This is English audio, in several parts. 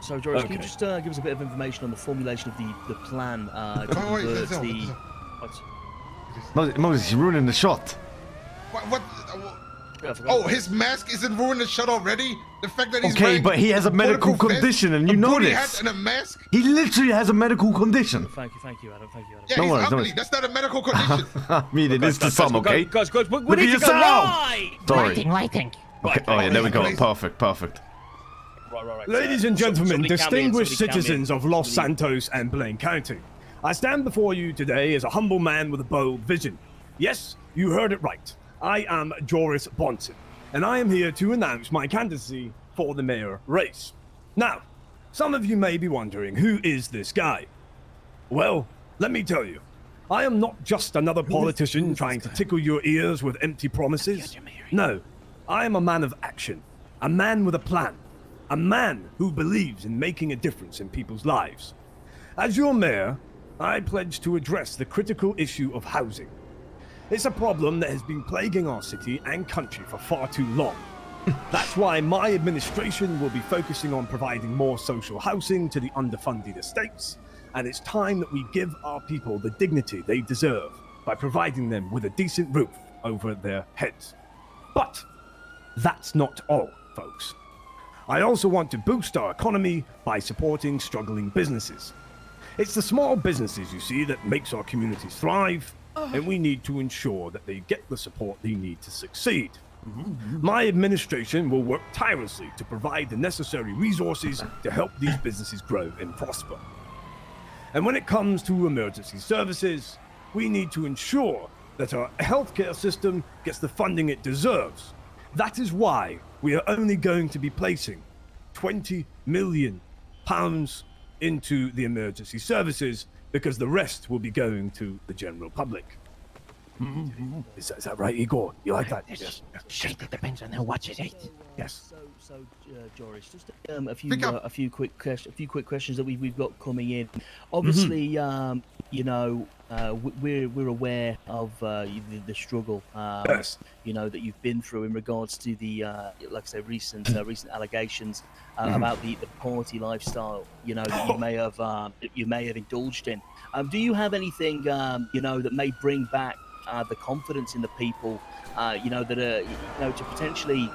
So, Joris, can you just give us a bit of information on the formulation of the plan to convert the... Moses, he's ruining the shot. What? Oh, his mask isn't ruining the shot already? The fact that he's okay, but he has a medical condition, and you know this. Hat and a mask? He literally has a medical condition. Thank you, Adam. Yeah, he's ugly. That's not a medical condition. I mean, it is to some, okay? Guys, we Look need at to go yourself! right! Sorry. Lighting. Okay. Oh, yeah, there we go. Perfect. Right. Ladies and gentlemen, distinguished citizens of Los Santos and Blaine County, I stand before you today as a humble man with a bold vision. Yes, you heard it right. I am Joris Bohnson, and I am here to announce my candidacy for the mayor race. Now, some of you may be wondering, who is this guy? Well, let me tell you, I am not just another politician trying to tickle your ears with empty promises. No, I am a man of action, a man with a plan, a man who believes in making a difference in people's lives. As your mayor, I pledge to address the critical issue of housing. It's a problem that has been plaguing our city and country for far too long. That's why my administration will be focusing on providing more social housing to the underfunded estates, and it's time that we give our people the dignity they deserve by providing them with a decent roof over their heads. But that's not all, folks. I also want to boost our economy by supporting struggling businesses. It's the small businesses, you see, that makes our communities thrive, and we need to ensure that they get the support they need to succeed. My administration will work tirelessly to provide the necessary resources to help these businesses grow and prosper. And when it comes to emergency services, we need to ensure that our healthcare system gets the funding it deserves. That is why we are only going to be placing £20 million into the emergency services, because the rest will be going to the general public. Is that right, Igor? You like that? Yes. It depends on who watches it. Yes. So, Joris, just a few quick questions that we've got coming in. Obviously, we're aware of the struggle, yes, that you've been through in regards to the, like I say, recent allegations about the party lifestyle, that you may have indulged in. Do you have anything, that may bring back the confidence in the people, to potentially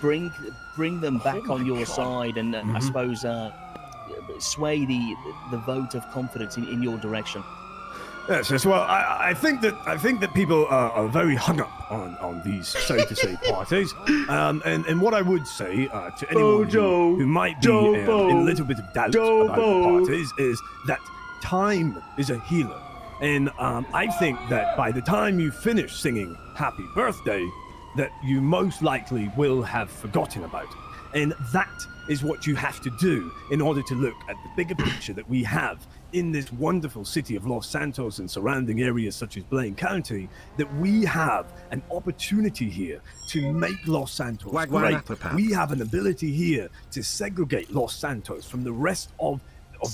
bring them back on your side, and I suppose sway the vote of confidence in your direction? Yes. Well, I think that people are very hung up on these, so to say, parties. And what I would say to anyone who might be in a little bit of doubt about the parties is that time is a healer. And I think that by the time you finish singing Happy Birthday, that you most likely will have forgotten about it. And that is what you have to do in order to look at the bigger picture that we have in this wonderful city of Los Santos and surrounding areas such as Blaine County, that we have an opportunity here to make Los Santos great. We have an ability here to segregate Los Santos from the rest of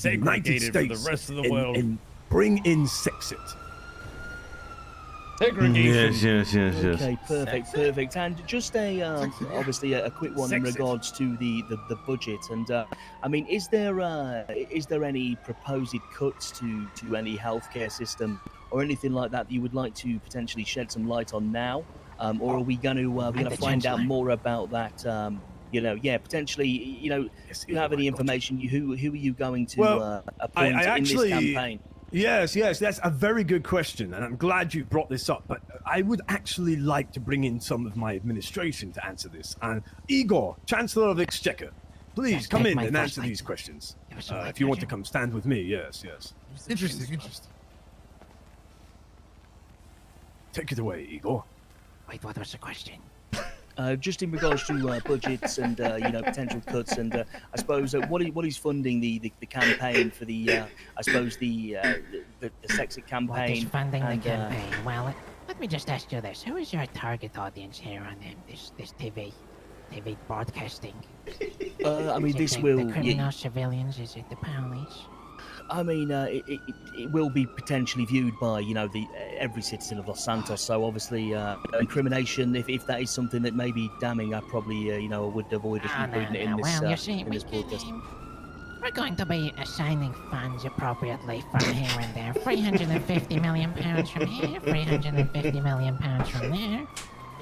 the United States, the rest of the world, and bring in Sexit. Segregation. Yes. Okay, perfect. And just obviously a quick one in regards to the budget. And I mean, is there any proposed cuts to any healthcare system or anything like that you would like to potentially shed some light on now, or are we going to find out more about that? Potentially. If you have any information, who are you going to appoint in this campaign? Yes, that's a very good question, and I'm glad you brought this up, but I would actually like to bring in some of my administration to answer this. And Igor, Chancellor of Exchequer, please come in and answer these questions. If you want to come stand with me, yes. Interesting. Take it away, Igor. Wait, what was the question? Just in regards to budgets and potential cuts, and I suppose what is funding the campaign for the Sexit campaign? What is funding the campaign? Well, let me just ask you this: who is your target audience here on this TV broadcasting? I mean, this will the criminal civilians. Is it the police? I mean, it will be potentially viewed by every citizen of Los Santos. So obviously, incrimination, if that is something that may be damning, I probably would avoid including it in this broadcast. We're going to be assigning funds appropriately from here and there. 350 million pounds from here, 350 million pounds from there.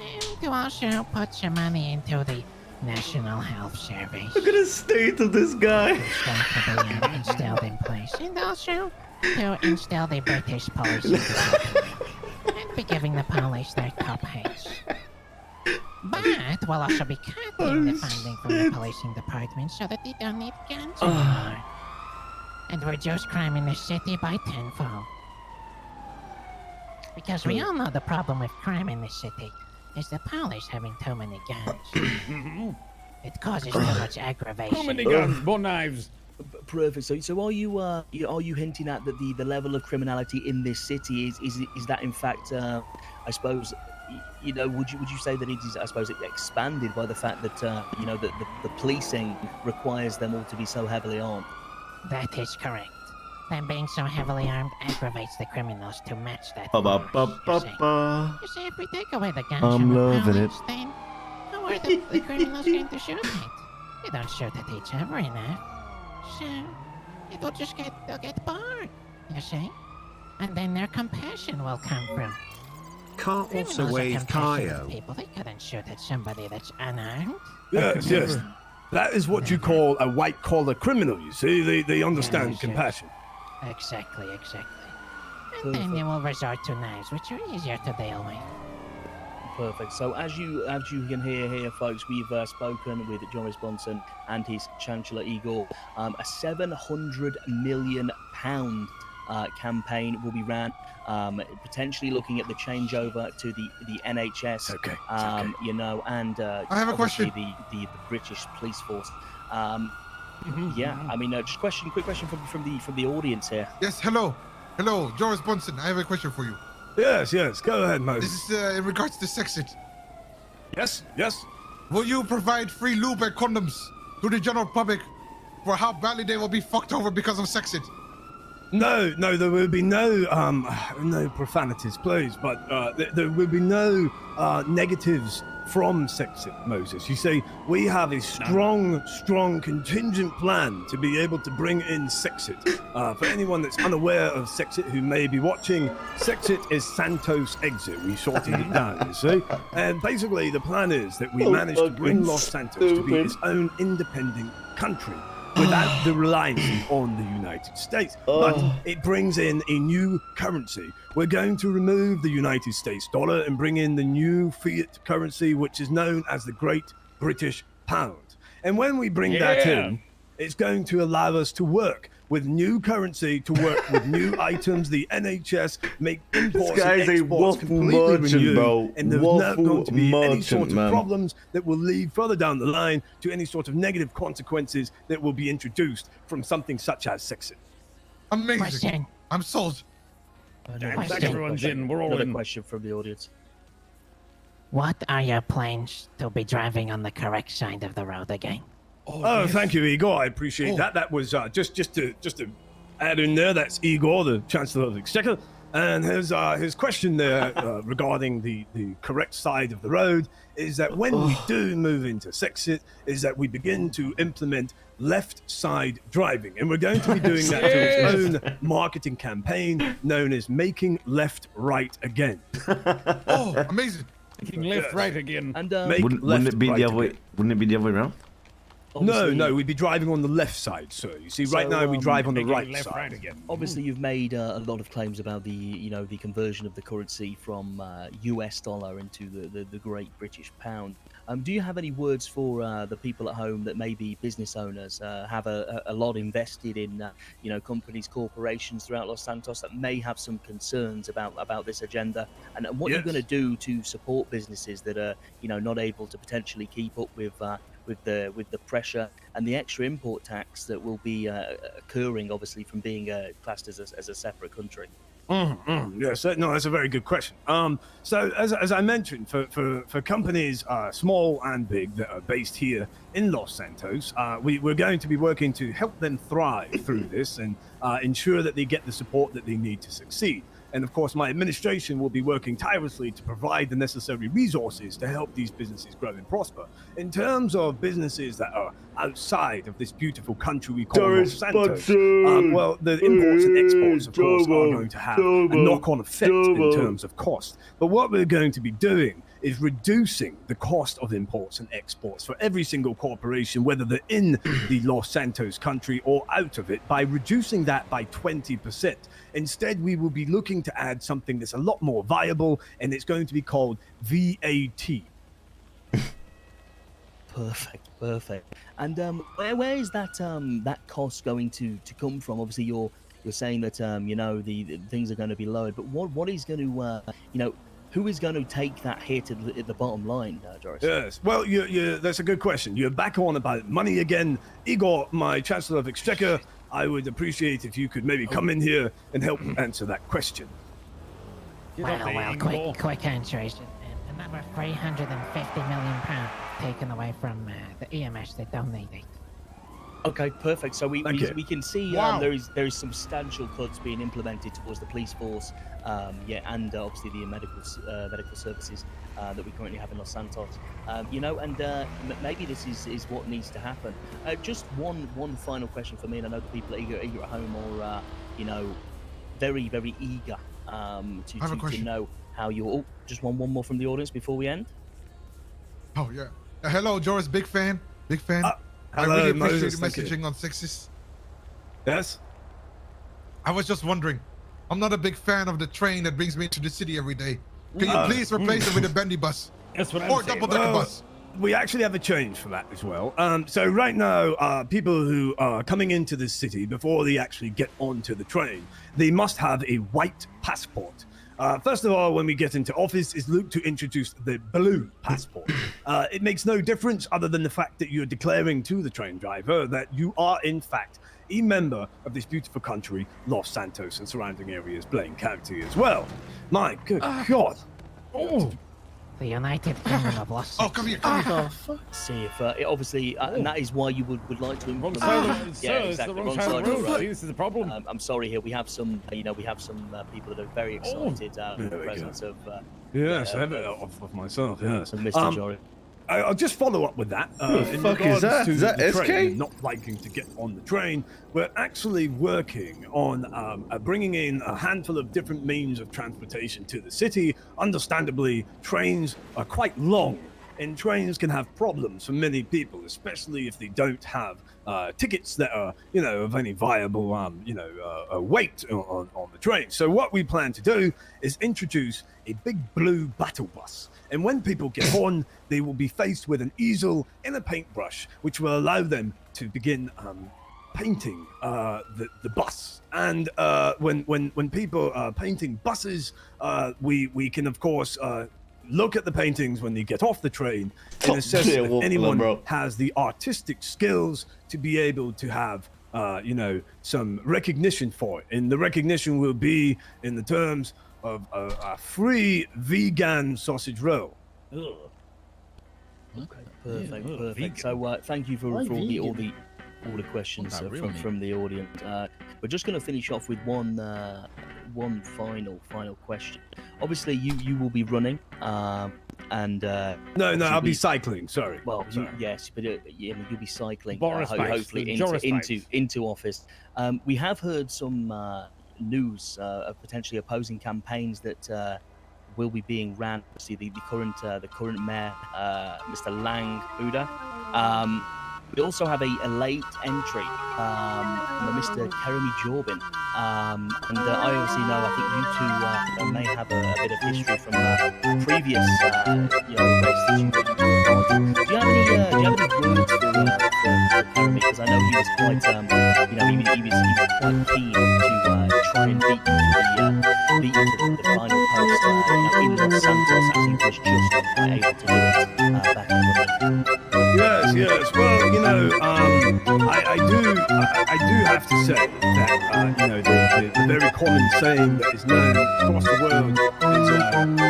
And to also put some money into the National Health Service. Look at the state of this guy. It's going to be installed in place. And also to install the British Police Department. And be giving the police their top hats. But we'll also be cutting the funding from the policing department so that they don't need guns anymore. And reduce crime in the city by tenfold. Because we all know the problem with crime in the city is the police having too many guns. It causes too much aggravation. Too many guns, more knives. Perfect. So are you hinting at that the level of criminality in this city is that in fact I suppose would you say that it is expanded by the fact that that the policing requires them all to be so heavily armed? That is correct. Them being so heavily armed aggravates the criminals to match that. You see, if we take away the guns from the police, then how are the criminals going to shoot at? They don't shoot at each other enough. So they'll get bored, you see? And then their compassion will come from. Can't also wave Kaio. People, they couldn't shoot at somebody that's unarmed. Yes. That is what you call a white-collar criminal, you see? They understand compassion. Exactly. And then you will resort to knives, which are easier to deal with. Perfect. So as you can hear here, folks, we've spoken with Joris Bohnson and his Chancellor Igor. A £700 million campaign will be ran, potentially looking at the changeover to the NHS. Okay. And I have a question. The British police force. Yeah. I mean, just quick question from the audience here. Yes. Hello, Joris Bohnson. I have a question for you. Yes. Go ahead, Moses. This is in regards to Sexit. Yes. Will you provide free lube and condoms to the general public for how badly they will be fucked over because of Sexit? No, there will be no profanities, please, but there will be no negatives from Sexit, Moses. You see, we have a strong contingent plan to be able to bring in Sexit. For anyone that's unaware of Sexit who may be watching, Sexit is Santos Exit. We shortened it down, you see. And basically, the plan is that we manage to bring Los Santos to be its own independent country, without the reliance on the United States. But it brings in a new currency. We're going to remove the United States dollar and bring in the new fiat currency, which is known as the Great British Pound. And when we bring that in, it's going to allow us to work with new currency, to work with new items. The NHS make imports and exports completely renewed, and there's not going to be any sort of problems that will lead further down the line to any sort of negative consequences that will be introduced from something such as Sexit. Amazing. Question. I'm sold. Everyone's in. We're all Another in. question from the audience. What are your plans to be driving on the correct side of the road again? Oh, thank you, Igor. I appreciate that. That was just to add in there. That's Igor, the Chancellor of the Exchequer, and his question there regarding the correct side of the road is that when we do move into Sexit, is that we begin to implement left side driving, and we're going to be doing that through its own marketing campaign known as Making Left Right Again. Oh, amazing! Making left right again. And Wouldn't it be the other way? Wouldn't it be the other way around? No, we'd be driving on the left side, sir. You see, right now we drive on the right left side. right again. Obviously, you've made a lot of claims about the conversion of the currency from US dollar into the Great British Pound. Do you have any words for the people at home that may be business owners, have a lot invested in companies, corporations throughout Los Santos that may have some concerns about this agenda, and what you're going to do to support businesses that are not able to potentially keep up with the pressure and the extra import tax that will be occurring, obviously, from being classed as a separate country? Yes, no, that's a very good question. So as I mentioned, for companies small and big that are based here in Los Santos, we're going to be working to help them thrive through this and ensure that they get the support that they need to succeed. And of course, my administration will be working tirelessly to provide the necessary resources to help these businesses grow and prosper. In terms of businesses that are outside of this beautiful country we call Los Santos, well, the imports and exports, of course, are going to have a knock-on effect in terms of cost. But what we're going to be doing is reducing the cost of imports and exports for every single corporation, whether they're in the Los Santos country or out of it, by reducing that by 20%. Instead, we will be looking to add something that's a lot more viable, and it's going to be called VAT. Perfect. And where is that that cost going to come from? Obviously, you're saying that the things are going to be lowered, but what is going to who is going to take that hit at the bottom line, Joris? Yes, well, that's a good question. You're back on about money again. Igor, my Chancellor of Exchequer, I would appreciate if you could maybe come in here and help answer that question. Well, quick answer is another £350 million taken away from the EMS that don't need it. Okay, perfect. So we can see there is substantial cuts being implemented towards the police force, and obviously the medical services that we currently have in Los Santos. Maybe this is what needs to happen. Just one final question for me, and I know the people eager at home are very very eager to know how you're. Oh, just one more from the audience before we end. Oh yeah. Hello, Joris. Big fan. I Hello, really appreciate Moses, your messaging on Sixes. Yes? I was just wondering, I'm not a big fan of the train that brings me to the city every day. Can you please replace it with a bendy bus? That's what I'm or saying. double-decker bus? We actually have a change for that as well. So right now, people who are coming into this city, before they actually get onto the train, they must have a white passport. First of all, when we get into office, is Luke to introduce the blue passport. It makes no difference other than the fact that you're declaring to the train driver that you are, in fact, a member of this beautiful country, Los Santos and surrounding areas, Blaine County as well. My good God. Oh. The United Kingdom of Los Santos. Oh, come here. See if obviously, and that is why you would like to implement. Exactly. Wrong side of the road. This is the problem. I'm sorry here. We have some, people that are very excited with the presence of. Yes, I have it of myself. Yes, Mr. Joris. I'll just follow up with that. Who the fuck is that? Is that SK? Not liking to get on the train. We're actually working on bringing in a handful of different means of transportation to the city. Understandably, trains are quite long, and trains can have problems for many people, especially if they don't have tickets that are, of any viable, weight on the train. So what we plan to do is introduce a big blue battle bus. And when people get on, they will be faced with an easel and a paintbrush, which will allow them to begin painting the bus. And when people are painting buses, we can, of course, look at the paintings when they get off the train and assess if anyone has the artistic skills to be able to have, some recognition for it. And the recognition will be in the terms of a free vegan sausage roll. Okay, perfect. So thank you for all the questions from the audience. We're just going to finish off with one final question. Obviously, you will be running, and no, I'll be cycling. Sorry. Well, sorry. Yes, but you'll be cycling hopefully into office. We have heard some news of potentially opposing campaigns that will be being ran. See the current mayor, Mr. Lang Huda. We also have a late entry from Mr. Keremy Jorbin, and I obviously know. I think you two may have a bit of history from previous races you won. Do you have any words for Keremy? Because I know he was quite he was quite keen to try and beat the final post in Los Santos, as he was just not quite able to do it back in the day. Yes. Well, I do have to say that the very common saying that is known across the world is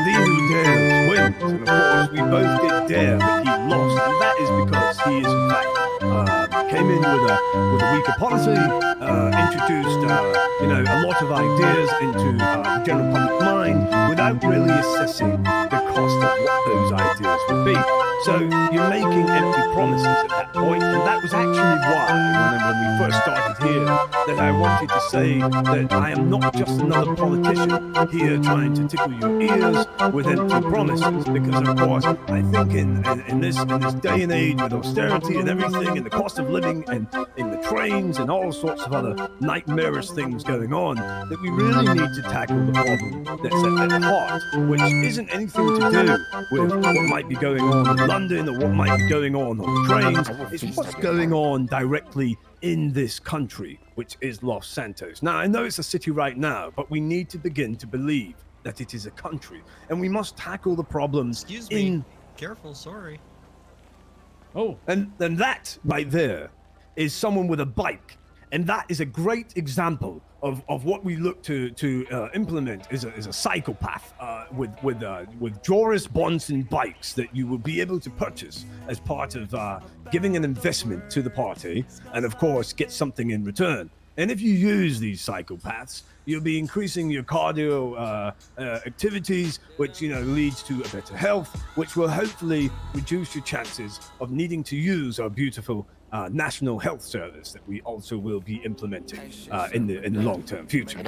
"Thee who dares wins." And of course, we both did dare, but he lost, and that is because he is in fact came in with a weaker policy, introduced a lot of ideas into the general public mind without really assessing the cost of what those ideas would be. So you're making empty promises at that point, and that was actually why, when we first started here, that I wanted to say that I am not just another politician here trying to tickle your ears with empty promises, because of course I think in this day and age with austerity and everything, and the cost of living and in the trains and all sorts of other nightmarish things going on, that we really need to tackle the problem that's at the heart, which isn't anything to do with what might be going on in London or what might be going on the trains. It's what's going on directly in this country, which is Los Santos. Now, I know it's a city right now, but we need to begin to believe that it is a country, and we must tackle the problems. Excuse me. Careful, sorry. Oh, and then that right there is someone with a bike, and that is a great example of what we look to implement is a psychopath with Joris Bohnson bikes that you will be able to purchase as part of giving an investment to the party, and of course get something in return. And if you use these psychopaths, you'll be increasing your cardio activities, which leads to a better health, which will hopefully reduce your chances of needing to use our beautiful national health service that we also will be implementing in the long-term future.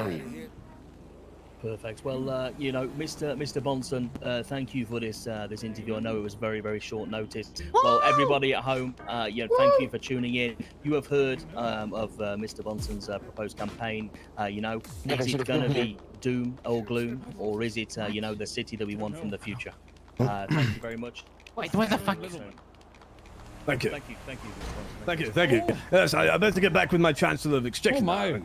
Perfect. Well, Mr. Bohnson, thank you for this interview. I know it was very, very short notice. Well, everybody at home, thank you for tuning in. You have heard of Mr. Bohnson's proposed campaign. Is it going to be doom or gloom, or is it, the city that we want from the future? Thank you very much. Wait, what the fuck? Thank you. Thank you, Mr. Bohnson. Thank you. Yes, I better get back with my Chancellor of Exchequer. Oh, my.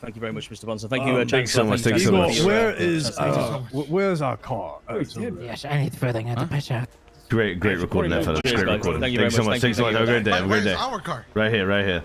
Thank you very much, Mr. Bohnson. Thank you, Thanks so much. Thanks so Igor, much. where's our car? Yes, I need further to push out. Great recording there, fellas. Great recording. Thank you very Thanks so much. much. Thanks so much. Have a great day. Where's our car? Right here.